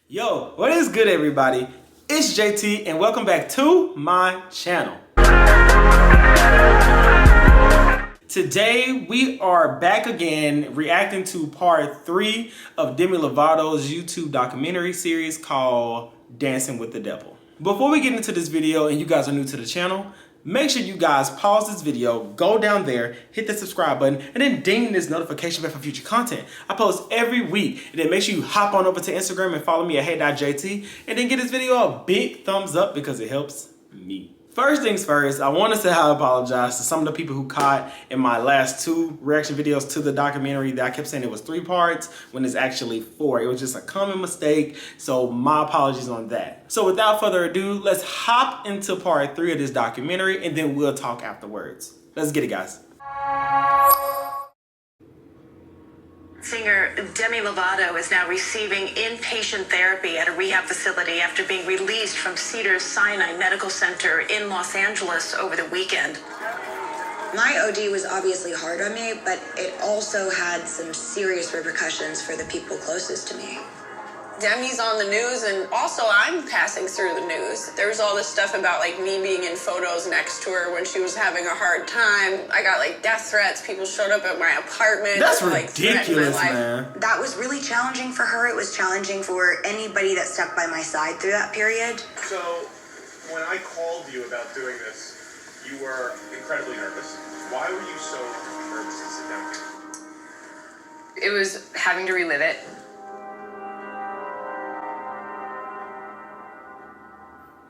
Yo, what is good, everybody? It's JT and welcome back to my channel. Today we are back again reacting to part 3 of Demi Lovato's YouTube documentary series called Dancing with the Devil. Before we get into this video and you guys are new to the channel, make sure you guys pause this video, go down there, hit the subscribe button, and then ding this notification bell for future content. I post every week, and then make sure you hop on over to Instagram and follow me at hey.jt, and then give this video a big thumbs up because it helps me. First things first, I want to say I apologize to some of the people who caught in my last 2 reaction videos to the documentary that I kept saying it was 3 parts when it's actually 4. It was just a common mistake, so my apologies on that. So without further ado, let's hop into part 3 of this documentary and then we'll talk afterwards. Let's get it, guys. Singer Demi Lovato is now receiving inpatient therapy at a rehab facility after being released from Cedars-Sinai Medical Center in Los Angeles over the weekend. My OD was obviously hard on me, but it also had some serious repercussions for the people closest to me. Demi's on the news, and also I'm passing through the news. There was all this stuff about like me being in photos next to her when she was having a hard time. I got like death threats. People showed up at my apartment. That's like, ridiculous, man. That was really challenging for her. It was challenging for anybody that stuck by my side through that period. So, when I called you about doing this, you were incredibly nervous. Why were you so nervous to sit down here? It was having to relive it.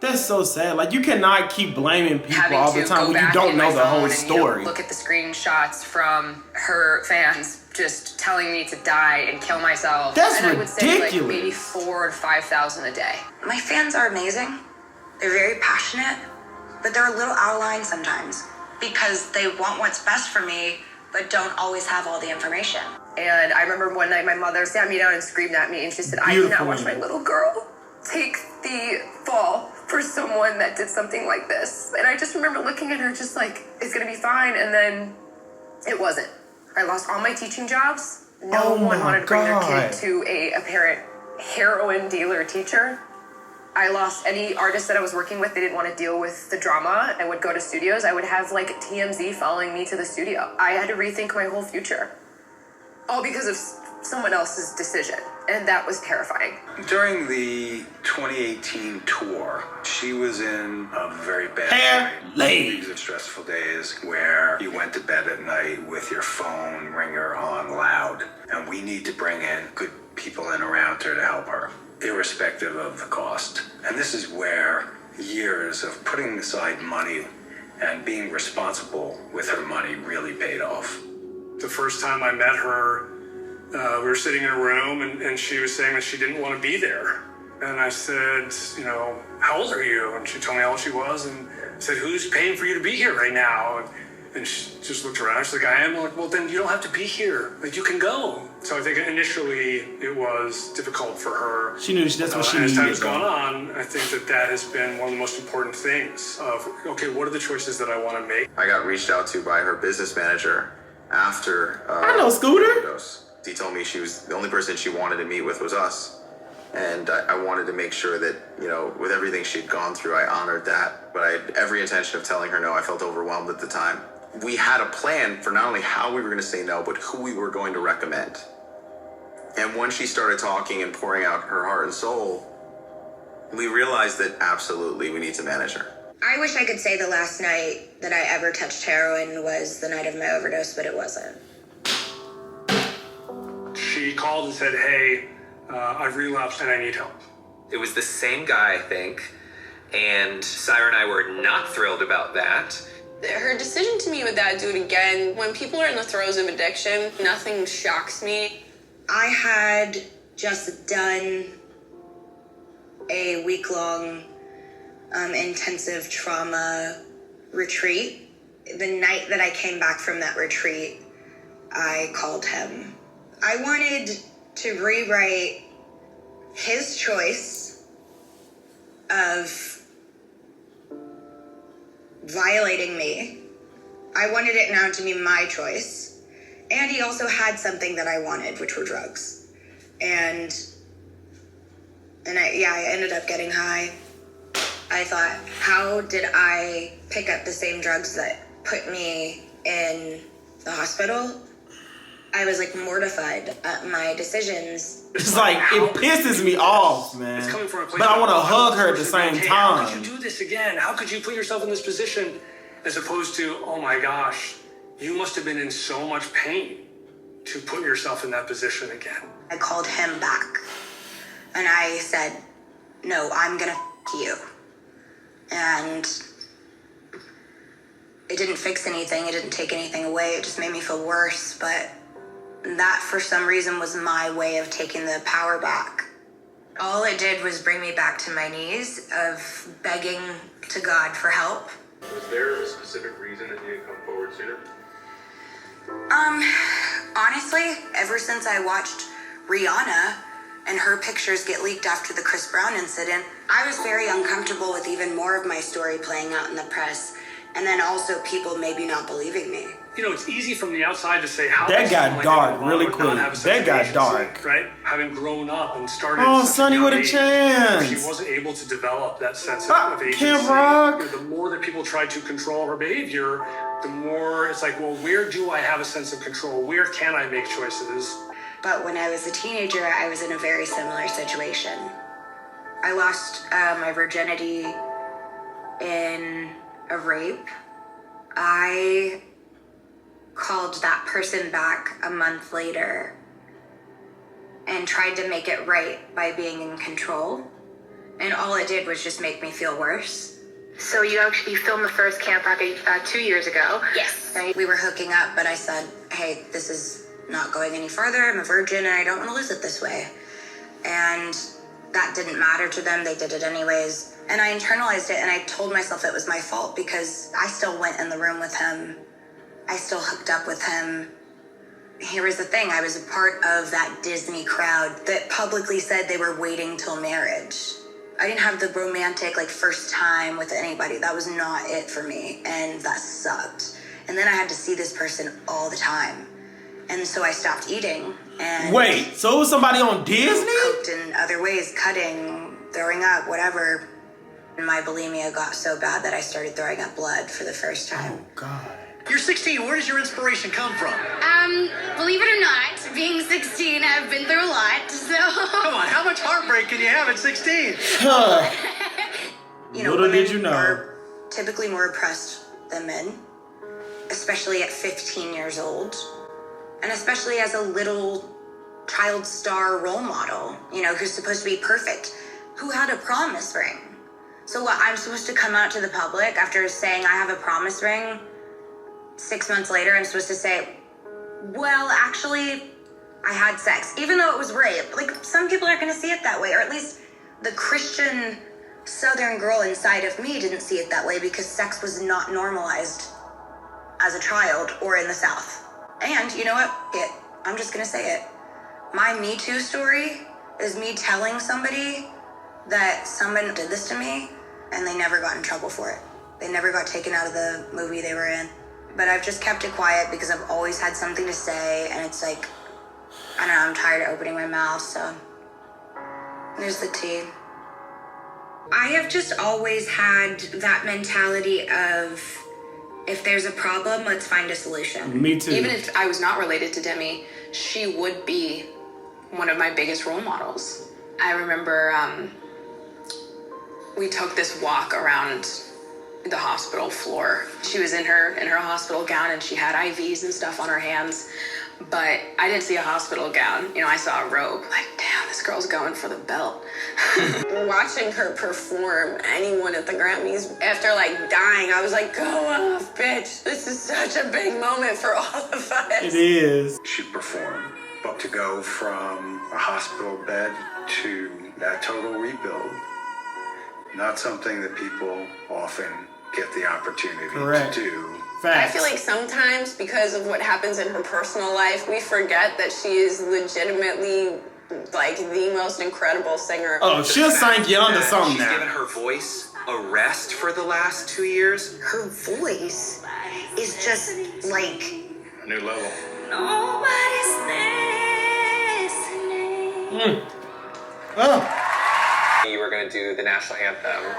That's so sad. Like, you cannot keep blaming people Having all the to time go when you back don't in know my the whole phone and, story. look at the screenshots from her fans just telling me to die and kill myself. That's and ridiculous. I would say like maybe 4,000 or 5,000 a day. My fans are amazing. They're very passionate, but they're a little out of line sometimes because they want what's best for me, but don't always have all the information. And I remember one night my mother sat me down and screamed at me and she said, I cannot watch my little girl take the fall for someone that did something like this. And I just remember looking at her just like, it's gonna be fine. And then it wasn't. I lost all my teaching jobs. No one wanted to bring their kid to a apparent heroin dealer teacher. I lost any artist that I was working with. They didn't want to deal with the drama. I would go to studios. I would have like TMZ following me to the studio. I had to rethink my whole future. All because of someone else's decision. And that was terrifying. During the 2018 tour, she was in a very bad These are stressful days where you went to bed at night with your phone ringer on loud. And we need to bring in good people in around her to help her, irrespective of the cost. And this is where years of putting aside money and being responsible with her money really paid off. The first time I met her, we were sitting in a room and she was saying that she didn't want to be there. And I said, how old are you? And she told me how old she was and said, who's paying for you to be here right now? And she just looked around. She's like, I am. I'm like, well, then you don't have to be here. Like, you can go. So I think initially it was difficult for her. She knew that's what she needed. As time has gone on, I think that has been one of the most important things of, okay, what are the choices that I want to make? I got reached out to by her business manager after I know Scooter. overdose. He told me she was the only person she wanted to meet with was us. And I wanted to make sure that, with everything she'd gone through, I honored that. But I had every intention of telling her no. I felt overwhelmed at the time. We had a plan for not only how we were going to say no, but who we were going to recommend. And when she started talking and pouring out her heart and soul, we realized that absolutely we need to manage her. I wish I could say the last night that I ever touched heroin was the night of my overdose, but it wasn't. She called and said, hey, I've relapsed and I need help. It was the same guy, I think, and Syra and I were not thrilled about that. Her decision to meet with that, do it again. When people are in the throes of addiction, nothing shocks me. I had just done a week-long intensive trauma retreat. The night that I came back from that retreat, I called him. I wanted to rewrite his choice of violating me. I wanted it now to be my choice. And he also had something that I wanted, which were drugs. And And I ended up getting high. I thought, how did I pick up the same drugs that put me in the hospital? I was like mortified at my decisions. It's like, it pisses me off, man. It's coming from a place but I want to of, hug her at the same okay, time. How could you do this again? How could you put yourself in this position? As opposed to, oh my gosh, you must have been in so much pain to put yourself in that position again. I called him back and I said, no, I'm gonna you. And it didn't fix anything. It didn't take anything away. It just made me feel worse. But that, for some reason, was my way of taking the power back. All it did was bring me back to my knees of begging to God for help. Was there a specific reason that you didn't come forward sooner? Honestly, ever since I watched Rihanna and her pictures get leaked after the Chris Brown incident, I was very uncomfortable with even more of my story playing out in the press. And then also people maybe not believing me. You know, it's easy from the outside to say how that got dark really quick. That got dark. Right? Having grown up and started. Oh, Sonny with a chance. She wasn't able to develop that sense of agency. Camp Rock. You know, the more that people tried to control her behavior, the more it's like, well, where do I have a sense of control? Where can I make choices? But when I was a teenager, I was in a very similar situation. I lost my virginity in a rape. I called that person back a month later and tried to make it right by being in control. And all it did was just make me feel worse. So you filmed the first Camp Rock 2 years ago? Yes. Right? We were hooking up, but I said, hey, this is not going any further. I'm a virgin and I don't want to lose it this way. And that didn't matter to them. They did it anyways. And I internalized it and I told myself it was my fault because I still went in the room with him. I still hooked up with him. Here was the thing. I was a part of that Disney crowd that publicly said they were waiting till marriage. I didn't have the romantic, first time with anybody. That was not it for me. And that sucked. And then I had to see this person all the time. And so I stopped eating. And wait, so it was somebody on Disney? Coped in other ways, cutting, throwing up, whatever. And my bulimia got so bad that I started throwing up blood for the first time. Oh, God. You're 16. Where does your inspiration come from? Believe it or not, being 16, I've been through a lot, so... Come on, how much heartbreak can you have at 16? You know, little did you know. are typically more oppressed than men, especially at 15 years old, and especially as a little child star role model, who's supposed to be perfect, who had a promise ring. So what, I'm supposed to come out to the public after saying I have a promise ring? 6 months later, I'm supposed to say, well, actually, I had sex, even though it was rape. Some people are going to see it that way, or at least the Christian Southern girl inside of me didn't see it that way because sex was not normalized as a child or in the South. And you know what? I'm just going to say it. My Me Too story is me telling somebody that someone did this to me and they never got in trouble for it. They never got taken out of the movie they were in. But I've just kept it quiet because I've always had something to say, and it's I don't know, I'm tired of opening my mouth, so there's the tea. I have just always had that mentality of, if there's a problem, let's find a solution. Me too. Even if I was not related to Demi, she would be one of my biggest role models. I remember we took this walk around the hospital floor. She was in her hospital gown and she had IVs and stuff on her hands, but I didn't see a hospital gown. I saw a robe. Damn, this girl's going for the belt. Watching her perform anyone at the Grammys after dying, I was like, go off, bitch. This is such a big moment for all of us. It is. She performed, but to go from a hospital bed to that total rebuild, not something that people often get the opportunity to do. Facts. I feel like sometimes because of what happens in her personal life, we forget that she is legitimately the most incredible singer. Oh, she'll sing you onto something She's now. given her voice a rest for the last 2 years. Her voice is just A new level. nobody's listening. You were gonna do the national anthem.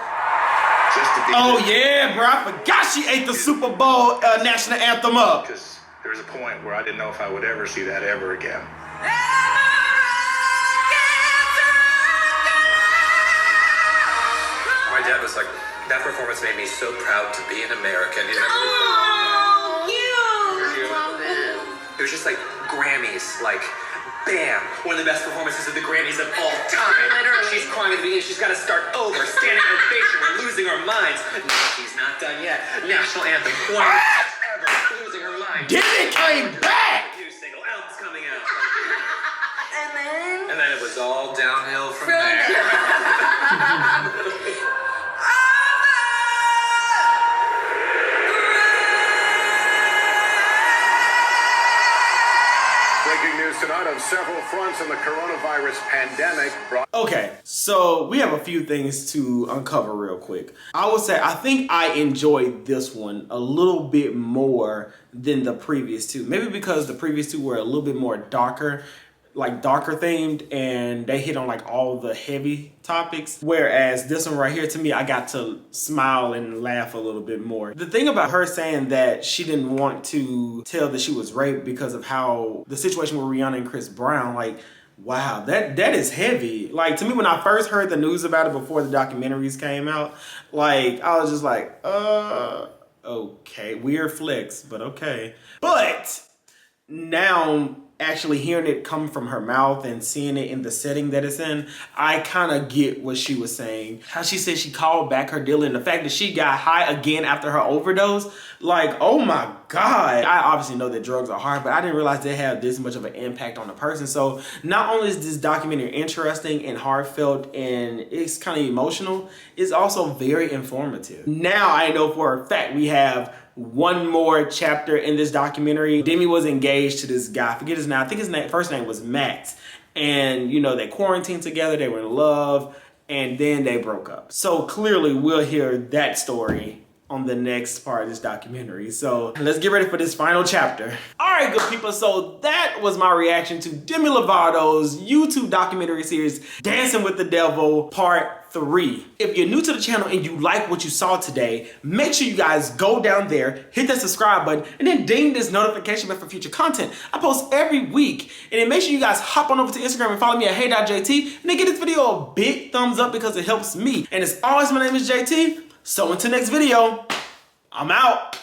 Oh yeah, bro, I forgot she ate the Super Bowl national anthem up. Because there was a point where I didn't know if I would ever see that ever again. My dad was like, that performance made me so proud to be an American. You know? It was just like Grammys, like, bam, one of the best performances of the Grammys of all time. Literally. She's crying at the beginning, she's got to start over, standing ovation, we're losing our minds. No, she's not done yet. National anthem, one of the best ever, losing her mind. Demi came back! New single, album's coming out. And And then it was all downhill from there. Breaking news tonight on several fronts in the coronavirus pandemic. Okay, so we have a few things to uncover real quick. I would say I think I enjoyed this one a little bit more than the previous two. Maybe because the previous two were a little bit more darker, like darker themed, and they hit on like all the heavy topics. Whereas this one right here, to me, I got to smile and laugh a little bit more. The thing about her saying that she didn't want to tell that she was raped because of how the situation with Rihanna and Chris Brown, like, wow, that is heavy. Like, to me, when I first heard the news about it before the documentaries came out, like, I was just like, okay, weird flex, but okay. But now, actually hearing it come from her mouth and seeing it in the setting that it's in, I kind of get what she was saying. How she said she called back her dealer, and the fact that she got high again after her overdose, like, oh my God. I obviously know that drugs are hard, but I didn't realize they have this much of an impact on a person. So not only is this documentary interesting and heartfelt and it's kind of emotional, it's also very informative. Now I know for a fact we have one more chapter in this documentary. Demi was engaged to this guy. I forget his name. I think his first name was Max. And, you know, they quarantined together. They were in love. And then they broke up. So clearly we'll hear that story on the next part of this documentary. So let's get ready for this final chapter. All right, good people. So that was my reaction to Demi Lovato's YouTube documentary series, Dancing with the Devil, Part 3. If you're new to the channel and you like what you saw today, make sure you guys go down there, hit that subscribe button, and then ding this notification bell for future content. I post every week. And then make sure you guys hop on over to Instagram and follow me at hey.jt, and then give this video a big thumbs up because it helps me. And as always, my name is JT. So until next video, I'm out.